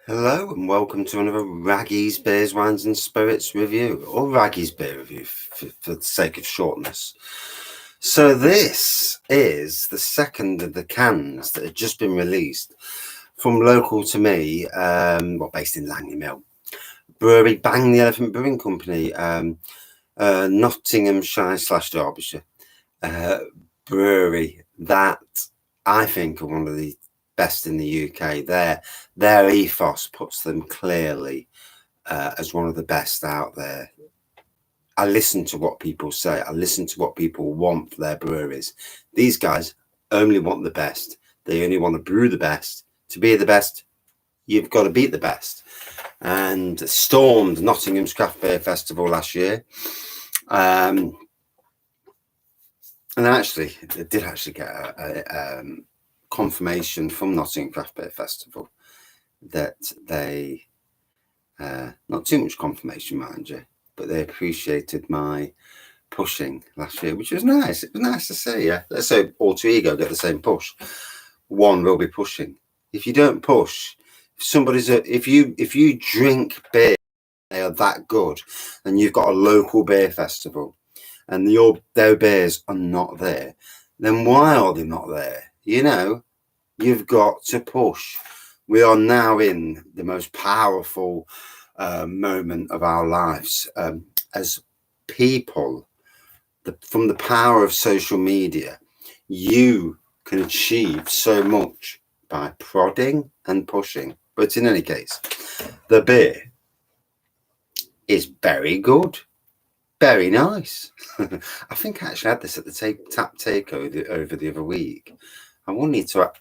Hello and welcome to another Wraggy's Beers, Wines and Spirits review, or Wraggy's Beer review for the sake of shortness. So this is the second of the cans that had just been released from local to me, based in Langley Mill, brewery Bang the Elephant Brewing Company, Nottinghamshire / Derbyshire brewery that I think are one of the best in the UK. Their ethos puts them clearly as one of the best out there. I listen to what people say. I listen to what people want for their breweries. These guys only want the best. They only want to brew the best. To be the best, you've got to beat the best. And stormed Nottingham's Craft Beer Festival last year. And actually, it did actually get a confirmation from Nottingham Craft Beer Festival that they, not too much confirmation, mind you, but they appreciated my pushing last year, which was nice. It was nice to see. Yeah, let's say Alter Ego get the same push. One will be pushing. If you don't push, if you drink beer, they are that good, and you've got a local beer festival, and their beers are not there, then why are they not there? You know, you've got to push. We are now in the most powerful moment of our lives as people. From the power of social media, you can achieve so much by prodding and pushing. But in any case, the beer is very good. Very nice. I think I actually had this at the tap takeover over the other week. I will need to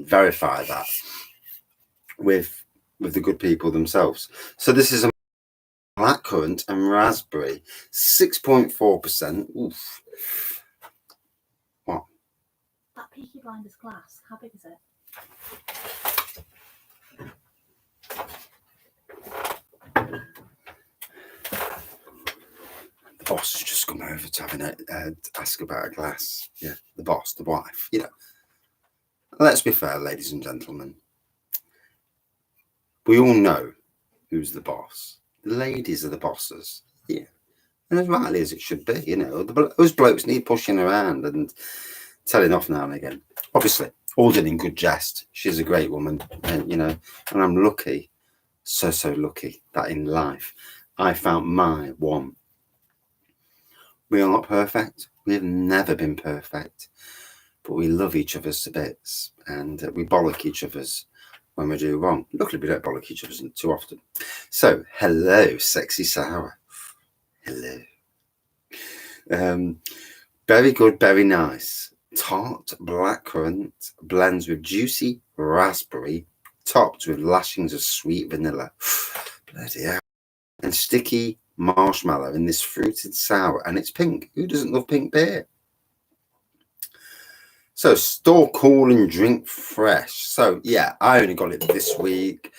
verify that with the good people themselves. So this is a Blackcurrant and Raspberry, 6.4%. Oof. What? That Peaky Blinders glass, how big is it? The boss has just come over to ask about a glass. Yeah, the boss, the wife, you know. Let's be fair, ladies and gentlemen. We all know who's the boss. The ladies are the bosses. Yeah. And as rightly as it should be, you know. Those blokes need pushing around and telling off now and again. Obviously, all done in good jest. She's a great woman, and you know, and I'm lucky, so lucky that in life I found my one. We are not perfect. We have never been perfect, but we love each other's to bits, and we bollock each other's when we do wrong. Luckily, we don't bollock each other's too often. So, hello, sexy sour. Hello. Very good, very nice. Tart blackcurrant blends with juicy raspberry, topped with lashings of sweet vanilla. Bloody hell. And sticky marshmallow in this fruited sour, and it's pink. Who doesn't love pink beer? So store cool and drink fresh. So yeah, I only got it this week.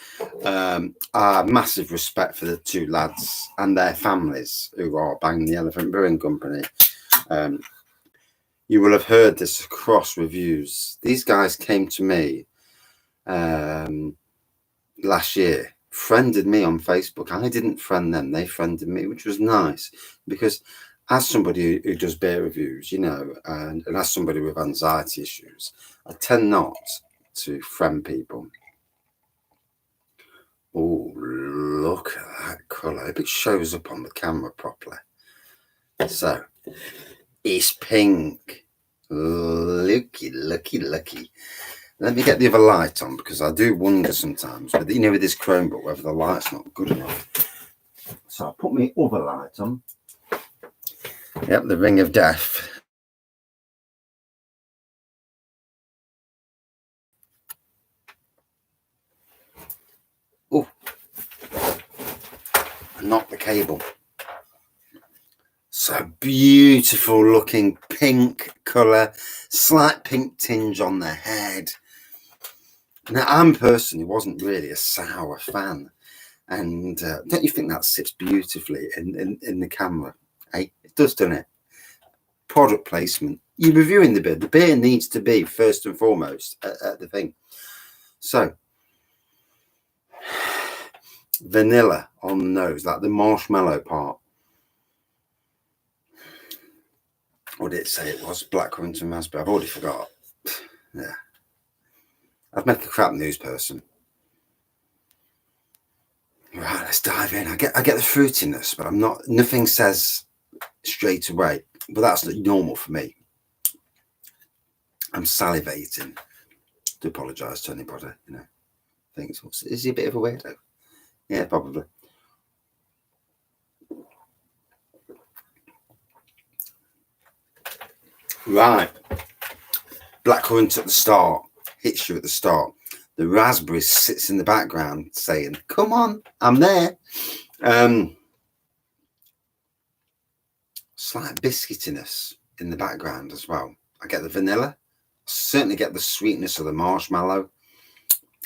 Massive respect for the two lads and their families who are Bang the Elephant Brewing Company. You will have heard this across reviews. These guys came to me last year, friended me on Facebook. I didn't friend them, they friended me, which was nice because as somebody who does beer reviews, you know, and as somebody with anxiety issues, I tend not to friend people. Oh, look at that colour. If it shows up on the camera properly. So, it's pink. Looky. Let me get the other light on because I do wonder sometimes, but you know, with this Chromebook, whether the light's not good enough. So I'll put my other light on. Yep, the ring of death. Oh, not the cable. So beautiful looking pink colour, slight pink tinge on the head. Now, I'm personally wasn't really a sour fan, and don't you think that sits beautifully in the camera? Hey, it does, doesn't it? Product placement. You're reviewing the beer. The beer needs to be first and foremost at the thing. So vanilla on the nose, like the marshmallow part. What did it say it was? Blackcurrant and raspberry. I've already forgot. Yeah. I'd make a crap news person. Right, let's dive in. I get the fruitiness, but I'm not. Nothing says straight away. But that's normal for me. I'm salivating. Do apologise to anybody, you know. Thinks, is he a bit of a weirdo? Yeah, probably. Right. Blackcurrant at the start. Hits you at the start. The raspberry sits in the background saying, come on, I'm there. Slight biscuitiness in the background as well. I get the vanilla. Certainly get the sweetness of the marshmallow.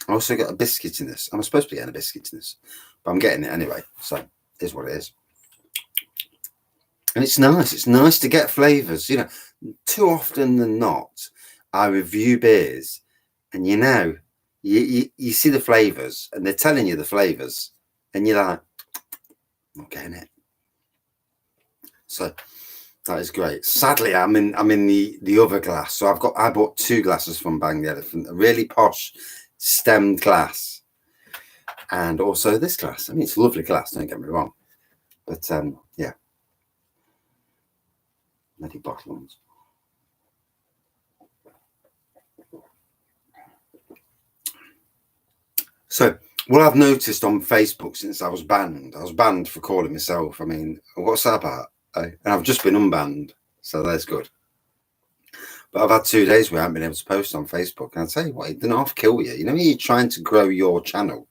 I also get a biscuitiness. I'm supposed to be getting a biscuitiness, but I'm getting it anyway. So here's what it is. And it's nice. It's nice to get flavours. You know, too often than not, I review beers and, you know, you see the flavours and they're telling you the flavours and you're like, I'm not getting it. So that is great. Sadly, I'm in the other glass. So I bought 2 glasses from Bang the Elephant, a really posh stemmed glass, and also this glass. I mean, it's a lovely glass, don't get me wrong. But yeah. Bloody bottle ones. So what I've noticed on Facebook since I was banned for calling myself. I mean, what's that about? And I've just been unbanned, so that's good. But I've had 2 days where I haven't been able to post on Facebook. And I'll tell you what, it doesn't half kill you. You know, you're trying to grow your channel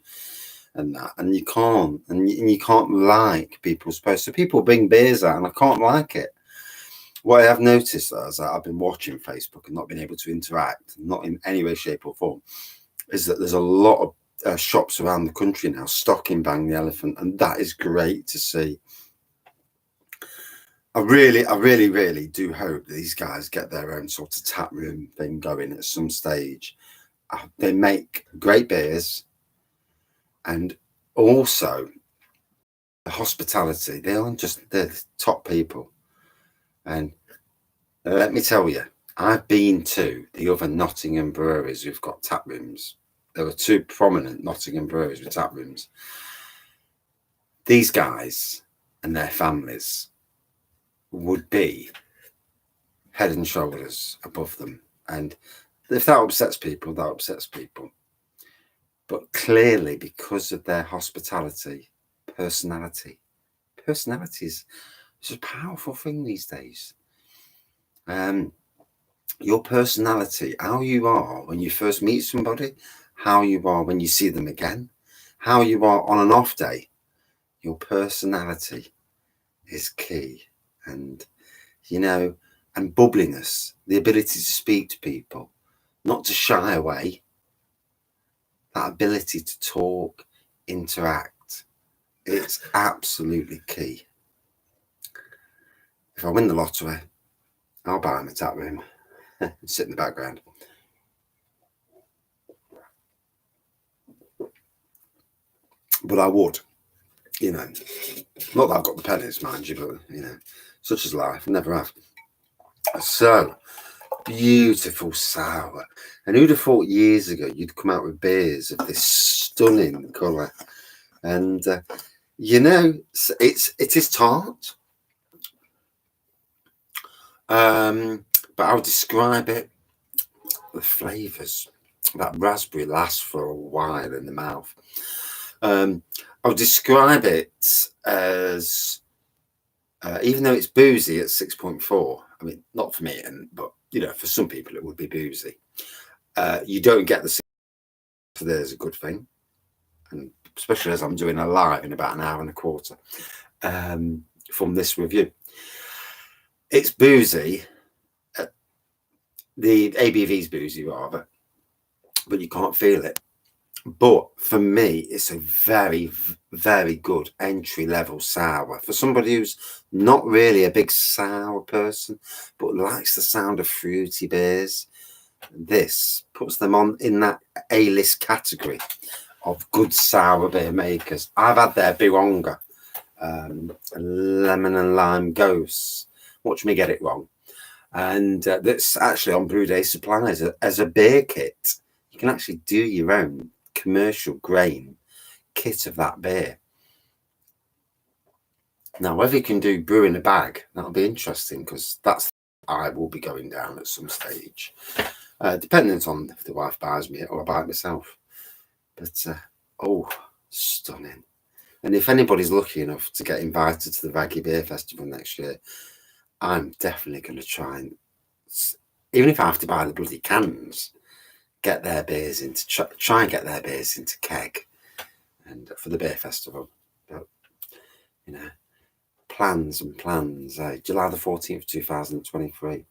and that, and you can't, and you can't like people's posts. So people bring beers out, and I can't like it. What I have noticed is that I've been watching Facebook and not been able to interact, not in any way, shape, or form, is that there's a lot of shops around the country now stocking Bang the Elephant, and that is great to see. I really do hope that these guys get their own sort of tap room thing going at some stage. They make great beers, and also the hospitality. They're the top people. And let me tell you, I've been to the other Nottingham breweries who've got tap rooms. There are 2 prominent Nottingham breweries with tap rooms. These guys and their families would be head and shoulders above them. And if that upsets people, that upsets people. But clearly, because of their hospitality, personality is a powerful thing these days. Your personality, how you are when you first meet somebody, how you are when you see them again, how you are on an off day, your personality is key. And, you know, and bubbliness, the ability to speak to people, not to shy away, that ability to talk, interact, it's absolutely key. If I win the lottery, I'll buy him a tap room and sit in the background. But I would, you know, not that I've got the pennies, mind you, but, you know, such is life, never have. So, beautiful sour. And who'd have thought years ago you'd come out with beers of this stunning colour? And, you know, it is tart. But I'll describe it, the flavours. That raspberry lasts for a while in the mouth. I'll describe it as, even though it's boozy at 6.4, I mean, not for me, but, you know, for some people it would be boozy. You don't get the 6, so there's a good thing. And especially as I'm doing a live in about an hour and a quarter from this review. It's boozy. The ABV's boozy rather, but you can't feel it. But for me, it's a very, very good entry level sour for somebody who's not really a big sour person, but likes the sound of fruity beers. This puts them on in that A-list category of good sour beer makers. I've had their Bironga, lemon and lime ghosts. Watch me get it wrong. And that's actually on Brew Day Supplies as a beer kit. You can actually do your own commercial grain kit of that beer. Now, whether you can do brew in a bag, that'll be interesting, because that's I will be going down at some stage, dependent on if the wife buys me it or I buy it myself. But oh, stunning! And if anybody's lucky enough to get invited to the Wraggy Beer Festival next year, I'm definitely going to try and, even if I have to buy the bloody cans, get their beers into try and get their beers into keg, and for the beer festival. But you know, plans and plans. July the 14th, 2023.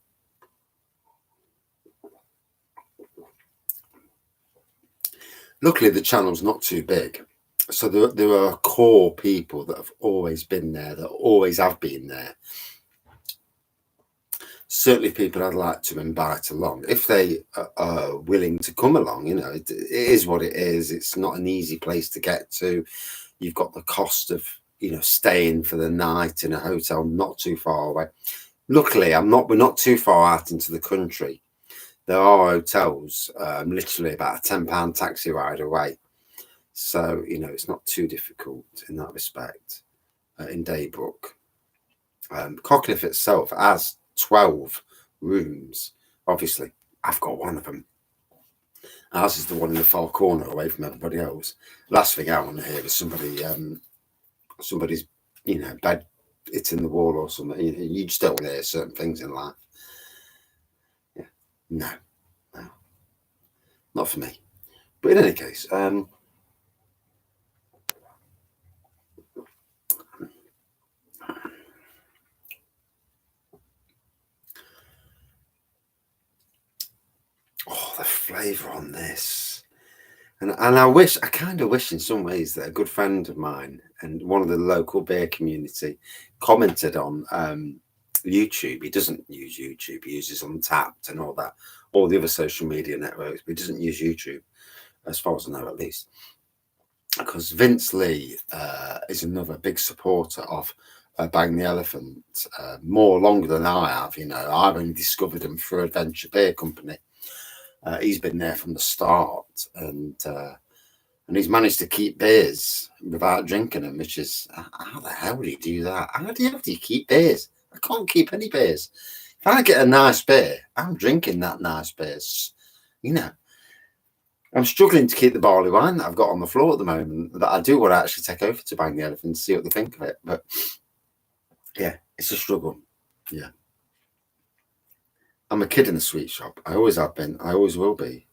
Luckily, the channel's not too big, so there are core people that have always been there, that always have been there. Certainly people I'd like to invite along if they are willing to come along. You know, it is what it is. It's not an easy place to get to. You've got the cost of, you know, staying for the night in a hotel not too far away. Luckily, we're not too far out into the country. There are hotels literally about a £10 taxi ride away. So, you know, it's not too difficult in that respect. In Daybrook. Cockcliff itself has 12 rooms. Obviously, I've got one of them. Ours is the one in the far corner away from everybody else. Last thing I want to hear is somebody's, you know, bed hitting the wall or something. You just don't want to hear certain things in life. Yeah, no, not for me. But in any case, oh, the flavour on this. And I kind of wish in some ways that a good friend of mine and one of the local beer community commented on YouTube. He doesn't use YouTube. He uses Untapped and all that, all the other social media networks, but he doesn't use YouTube, as far as I know, at least. Because Vince Lee is another big supporter of Bang the Elephant, more longer than I have. You know, I've only discovered him through Adventure Beer Company. He's been there from the start, and he's managed to keep beers without drinking them, which is, how the hell do you do that? How do you keep beers? I can't keep any beers. If I get a nice beer, I'm drinking that nice beer. You know, I'm struggling to keep the barley wine that I've got on the floor at the moment, that I do want to actually take over to Bang the Elephant and see what they think of it. But yeah, it's a struggle. Yeah. I'm a kid in the sweet shop. I always have been. I always will be.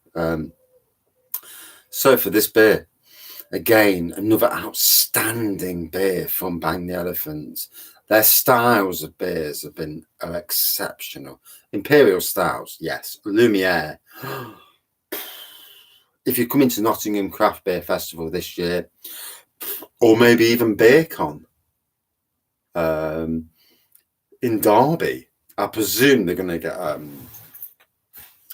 So for this beer, again, another outstanding beer from Bang the Elephant. Their styles of beers are exceptional. Imperial styles, yes. Lumiere. If you come into Nottingham Craft Beer Festival this year, or maybe even BeerCon in Derby, I presume they're going to get an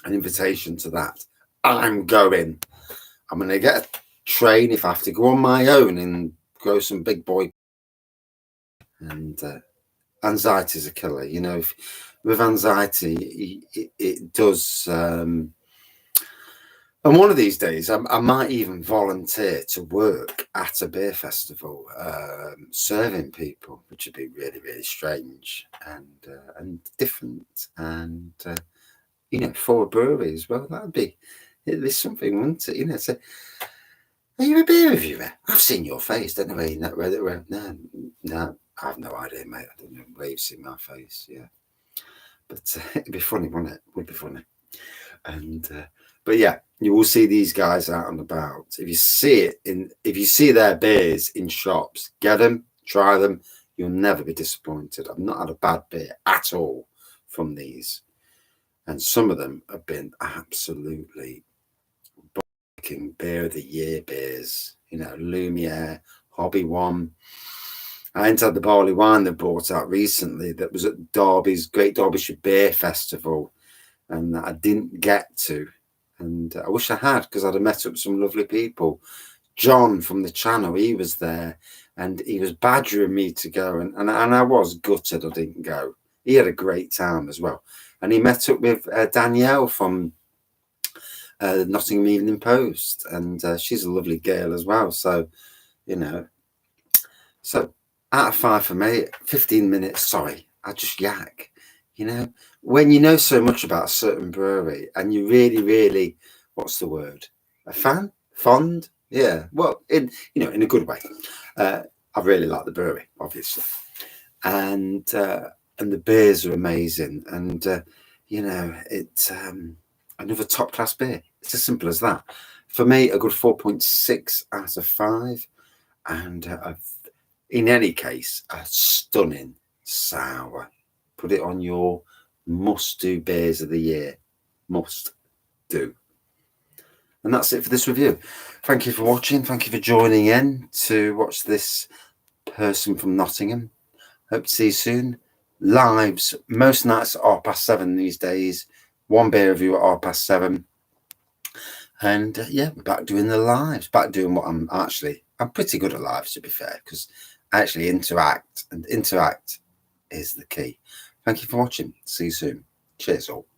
invitation to that. I'm going. I'm going to get a train if I have to go on my own and grow some big boy. And anxiety is a killer. You know, with anxiety, it does. And one of these days, I might even volunteer to work at a beer festival, serving people, which would be really, really strange and different, and you know, for a brewery as well. It'd be something, wouldn't it? You know, say, are you a beer reviewer? I've seen your face, don't know. No, I have no idea, mate. I don't know where you've seen my face. Yeah, but it'd be funny, wouldn't it? Would be funny, and. But yeah, you will see these guys out and about. If you see their beers in shops, get them, try them. You'll never be disappointed. I've not had a bad beer at all from these, and some of them have been absolutely breaking beer of the year beers. You know, Lumiere, Hobby One. I ain't had the barley wine they brought out recently that was at Derby's Great Derbyshire Beer Festival, and that I didn't get to. And I wish I had, because I'd have met up with some lovely people John from the channel, he was there, and he was badgering me to go, and I was gutted I didn't go. He had a great time as well, and he met up with Danielle from the Nottingham Evening Post, and she's a lovely girl as well. So, you know, so out of 5 for me, 15 minutes. Sorry, I just yak. You know, when you know so much about a certain brewery, and you really, really, what's the word? A fan, fond. Yeah, well, in a good way. I really like the brewery, obviously, and the beers are amazing, and you know, it's another top class beer. It's as simple as that. For me, a good 4.6 out of 5, and in any case, a stunning sour. Put it on your must-do beers of the year. Must do. And that's it for this review. Thank you for watching. Thank you for joining in to watch this person from Nottingham. Hope to see you soon. Lives, most nights at 7:30 these days. One beer review at 7:30. And yeah, we're back doing the lives. Back doing what I'm pretty good at lives, to be fair, because I actually interact, and interact is the key. Thank you for watching. See you soon. Cheers all.